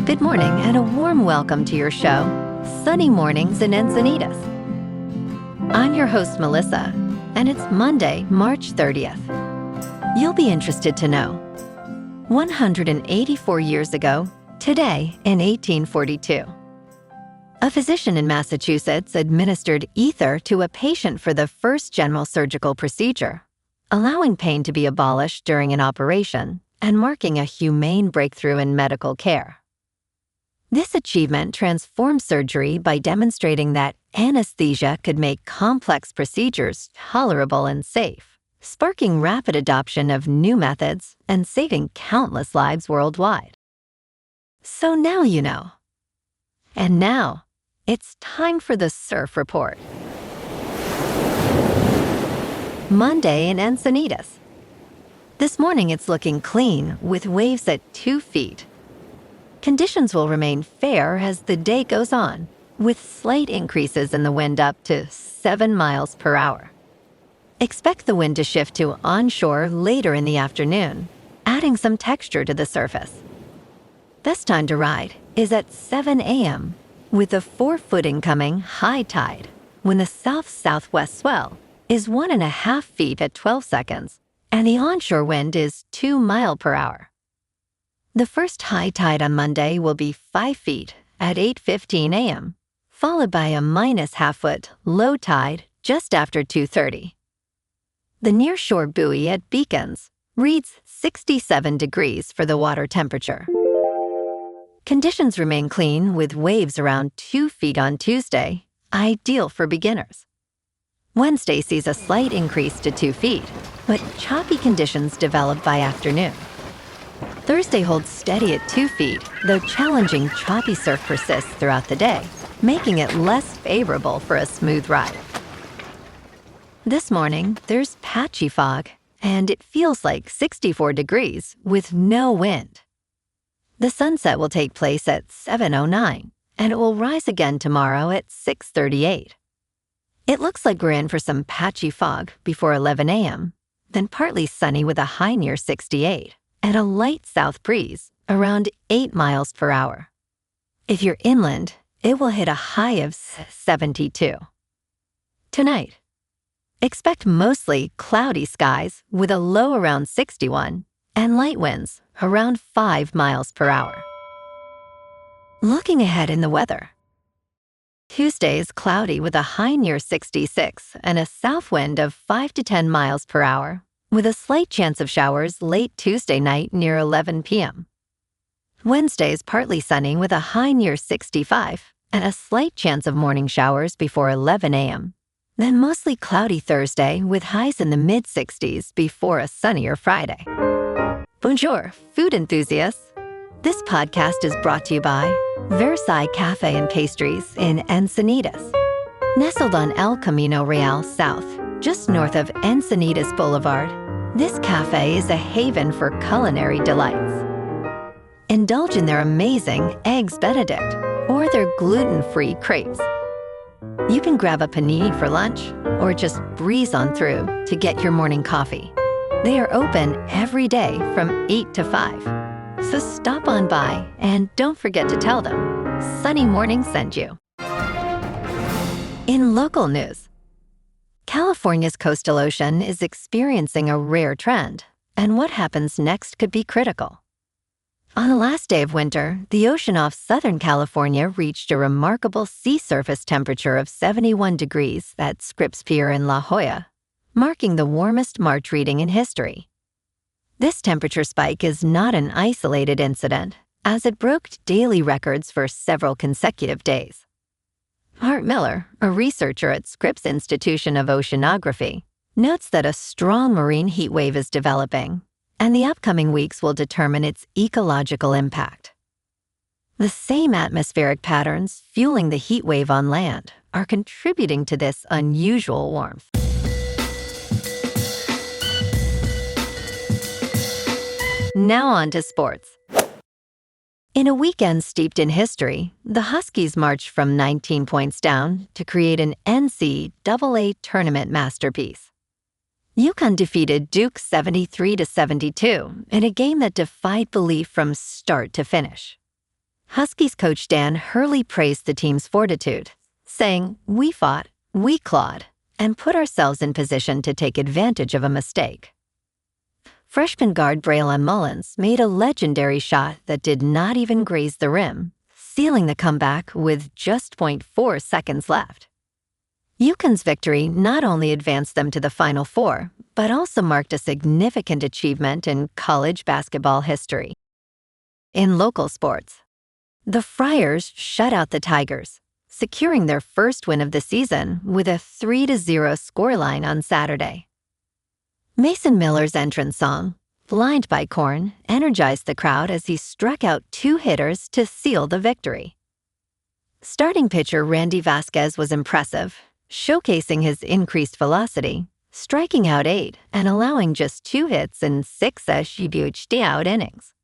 Good morning and a warm welcome to your show, Sunny Mornings in Encinitas. I'm your host, Melissa, and it's Monday, March 30th. You'll be interested to know, 184 years ago, today in 1842, a physician in Massachusetts administered ether to a patient for the first general surgical procedure, allowing pain to be abolished during an operation and marking a humane breakthrough in medical care. This achievement transformed surgery by demonstrating that anesthesia could make complex procedures tolerable and safe, sparking rapid adoption of new methods and saving countless lives worldwide. So now you know. And now, it's time for the Surf Report. Monday in Encinitas. This morning it's looking clean with waves at 2 feet. Conditions will remain fair as the day goes on, with slight increases in the wind up to 7 miles per hour. Expect the wind to shift to onshore later in the afternoon, adding some texture to the surface. Best time to ride is at 7 a.m., with a 4-foot incoming high tide, when the south-southwest swell is 1.5 feet at 12 seconds, and the onshore wind is 2 miles per hour. The first high tide on Monday will be 5 feet at 8:15 a.m., followed by a -0.5 foot low tide just after 2:30. The nearshore buoy at Beacons reads 67 degrees for the water temperature. Conditions remain clean with waves around 2 feet on Tuesday, ideal for beginners. Wednesday sees a slight increase to 2 feet, but choppy conditions develop by afternoon. Thursday holds steady at 2 feet, though challenging choppy surf persists throughout the day, making it less favorable for a smooth ride. This morning, there's patchy fog, and it feels like 64 degrees with no wind. The sunset will take place at 7:09, and it will rise again tomorrow at 6:38. It looks like we're in for some patchy fog before 11 a.m., then partly sunny with a high near 68, and a light south breeze around 8 miles per hour. If you're inland, it will hit a high of 72. Tonight, expect mostly cloudy skies with a low around 61 and light winds around 5 miles per hour. Looking ahead in the weather, Tuesday is cloudy with a high near 66 and a south wind of 5 to 10 miles per hour, with a slight chance of showers late Tuesday night near 11 p.m. Wednesday is partly sunny with a high near 65 and a slight chance of morning showers before 11 a.m. Then mostly cloudy Thursday with highs in the mid-60s before a sunnier Friday. Bonjour, food enthusiasts. This podcast is brought to you by Versailles Cafe and Pastries in Encinitas. Nestled on El Camino Real South, just north of Encinitas Boulevard, this cafe is a haven for culinary delights. Indulge in their amazing Eggs Benedict or their gluten-free crepes. You can grab a panini for lunch or just breeze on through to get your morning coffee. They are open every day from 8 to 5. So stop on by and don't forget to tell them Sunny Morning sent you. In local news, California's coastal ocean is experiencing a rare trend, and what happens next could be critical. On the last day of winter, the ocean off Southern California reached a remarkable sea surface temperature of 71 degrees at Scripps Pier in La Jolla, marking the warmest March reading in history. This temperature spike is not an isolated incident, as it broke daily records for several consecutive days. Art Miller, a researcher at Scripps Institution of Oceanography, notes that a strong marine heatwave is developing, and the upcoming weeks will determine its ecological impact. The same atmospheric patterns fueling the heatwave on land are contributing to this unusual warmth. Now on to sports. In a weekend steeped in history, the Huskies marched from 19 points down to create an NCAA tournament masterpiece. UConn defeated Duke 73-72 in a game that defied belief from start to finish. Huskies coach Dan Hurley praised the team's fortitude, saying, "We fought, we clawed, and put ourselves in position to take advantage of a mistake." Freshman guard Braylon Mullins made a legendary shot that did not even graze the rim, sealing the comeback with just 0.4 seconds left. UConn's victory not only advanced them to the Final Four, but also marked a significant achievement in college basketball history. In local sports, the Friars shut out the Tigers, securing their first win of the season with a 3-0 scoreline on Saturday. Mason Miller's entrance song, "Blind by Corn," energized the crowd as he struck out 2 hitters to seal the victory. Starting pitcher Randy Vasquez was impressive, showcasing his increased velocity, striking out 8 and allowing just 2 hits in 6 out innings.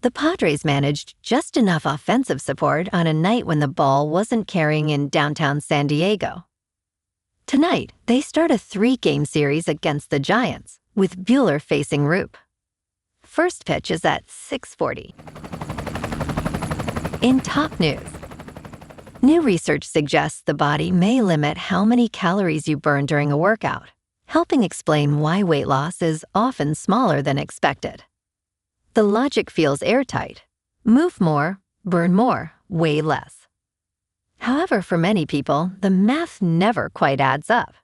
The Padres managed just enough offensive support on a night when the ball wasn't carrying in downtown San Diego. Tonight, they start a 3-game series against the Giants, with Buehler facing Roop. First pitch is at 6:40. In top news, new research suggests the body may limit how many calories you burn during a workout, helping explain why weight loss is often smaller than expected. The logic feels airtight. Move more, burn more, weigh less. However, for many people, the math never quite adds up.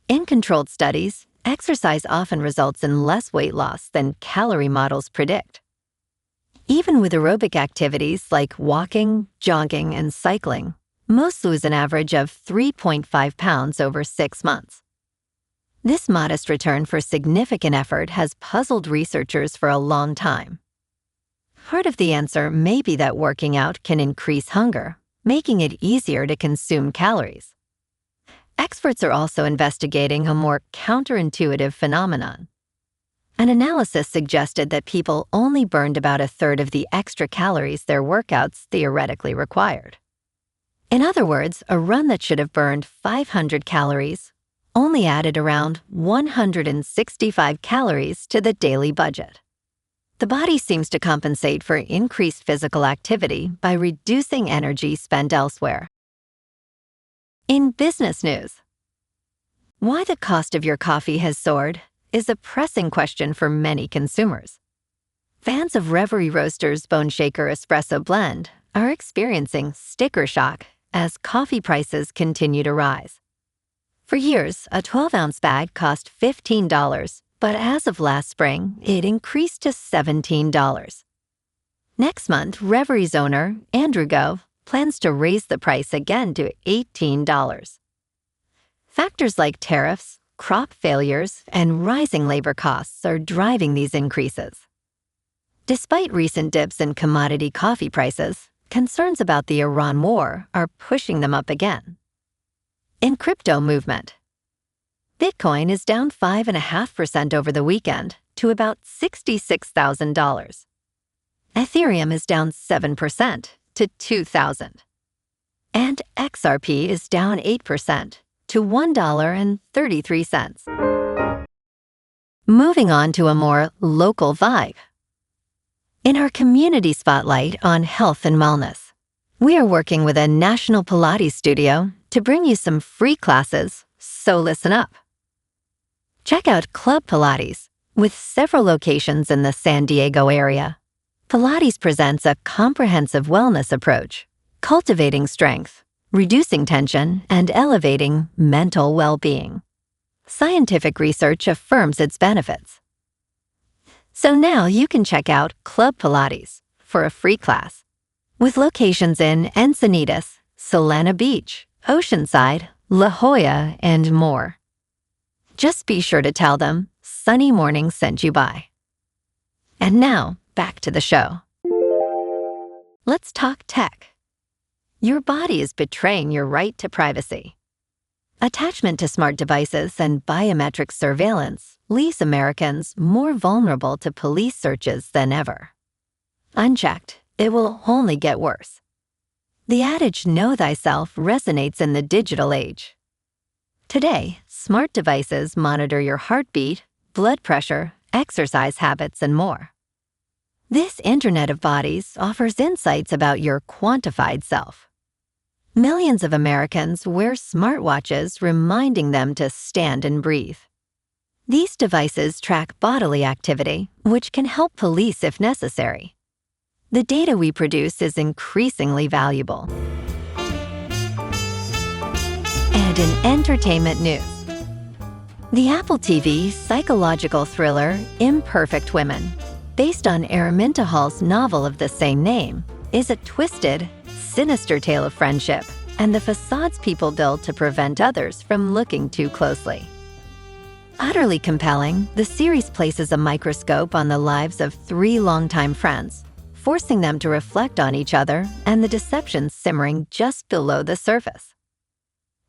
In controlled studies, exercise often results in less weight loss than calorie models predict. Even with aerobic activities like walking, jogging, and cycling, most lose an average of 3.5 pounds over 6 months. This modest return for significant effort has puzzled researchers for a long time. Part of the answer may be that working out can increase hunger, making it easier to consume calories. Experts are also investigating a more counterintuitive phenomenon. An analysis suggested that people only burned about 1/3 of the extra calories their workouts theoretically required. In other words, a run that should have burned 500 calories only added around 165 calories to the daily budget. The body seems to compensate for increased physical activity by reducing energy spent elsewhere. In business news, why the cost of your coffee has soared is a pressing question for many consumers. Fans of Reverie Roasters Bone Shaker Espresso Blend are experiencing sticker shock as coffee prices continue to rise. For years, a 12-ounce bag cost $15, but as of last spring, it increased to $17. Next month, Reverie's owner, Andrew Gove, plans to raise the price again to $18. Factors like tariffs, crop failures, and rising labor costs are driving these increases. Despite recent dips in commodity coffee prices, concerns about the Iran war are pushing them up again. In crypto movement, Bitcoin is down 5.5% over the weekend to about $66,000. Ethereum is down 7% to $2,000. And XRP is down 8% to $1.33. Moving on to a more local vibe. In our community spotlight on health and wellness, we are working with a national Pilates studio to bring you some free classes, so listen up. Check out Club Pilates, with several locations in the San Diego area. Pilates presents a comprehensive wellness approach, cultivating strength, reducing tension, and elevating mental well-being. Scientific research affirms its benefits. So now you can check out Club Pilates for a free class, with locations in Encinitas, Solana Beach, Oceanside, La Jolla, and more. Just be sure to tell them Sunny Morning sent you by. And now, back to the show. Let's talk tech. Your body is betraying your right to privacy. Attachment to smart devices and biometric surveillance leaves Americans more vulnerable to police searches than ever. Unchecked, it will only get worse. The adage, "Know thyself," resonates in the digital age. Today, smart devices monitor your heartbeat, blood pressure, exercise habits, and more. This Internet of Bodies offers insights about your quantified self. Millions of Americans wear smartwatches reminding them to stand and breathe. These devices track bodily activity, which can help police if necessary. The data we produce is increasingly valuable. And in entertainment news, the Apple TV psychological thriller Imperfect Women, based on Araminta Hall's novel of the same name, is a twisted, sinister tale of friendship and the facades people build to prevent others from looking too closely. Utterly compelling, the series places a microscope on the lives of three longtime friends, forcing them to reflect on each other and the deceptions simmering just below the surface.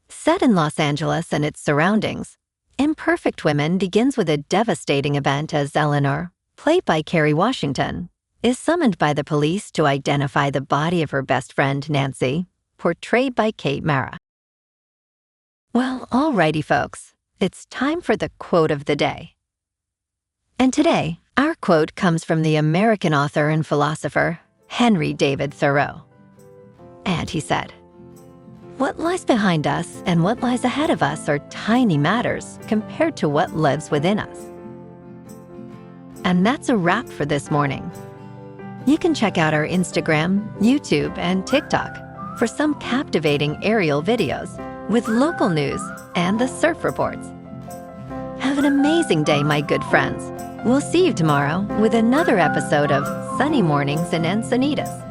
Set in Los Angeles and its surroundings, Imperfect Women begins with a devastating event as Eleanor, played by Kerry Washington, is summoned by the police to identify the body of her best friend, Nancy, portrayed by Kate Mara. Well, alrighty folks, it's time for the quote of the day. And today, our quote comes from the American author and philosopher Henry David Thoreau. And he said, "What lies behind us and what lies ahead of us are tiny matters compared to what lives within us." And that's a wrap for this morning. You can check out our Instagram, YouTube, and TikTok for some captivating aerial videos with local news and the surf reports. Have an amazing day, my good friends. We'll see you tomorrow with another episode of Sunny Mornings in Encinitas.